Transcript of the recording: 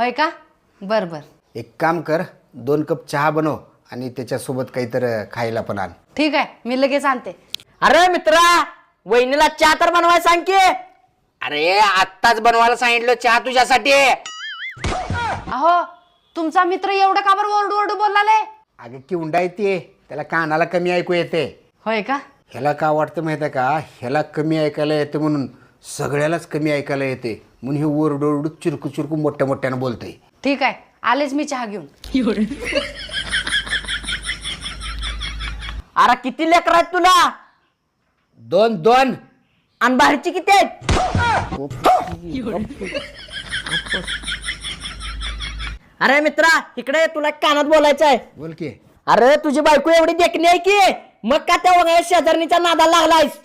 होय का? बर बर, एक काम कर, 2 कप चहा बनव आणि त्याच्यासोबत काहीतरी खायला पण आण. ठीक आहे, मी लगेच आणते. अरे मित्रा, वहिनीला चहा तर बनवायला सांग की. अरे आत्ताच बनवायला सांगितलं चहा तुझ्यासाठी. अहो, तुमचा मित्र एवढं का बरं ओरडू ओरडू बोललाले? अगं किवंडा येते, त्याला कानाला कमी ऐकू येते. होय का? ह्याला का वाटतं माहिती आहे का, ह्याला कमी ऐकायला येते म्हणून सगळ्यालाच कमी ऐकायला येते म्हणून हे ओरडू चिरकू चिरकू मोठ्या मोठ्यानं बोलतंय. ठीक आहे, आलेच मी चहा घेऊन. अरे किती लेकर आहेत तुला? 2 आणि बाहेरची किती आहेत? अरे मित्रा, इकडे तुला कानात बोलायचं आहे. बोल की. अरे तुझी बायको एवढी देखणी आहे की मग का त्या वगैरे शेजारणीच्या नादाला लागलायस?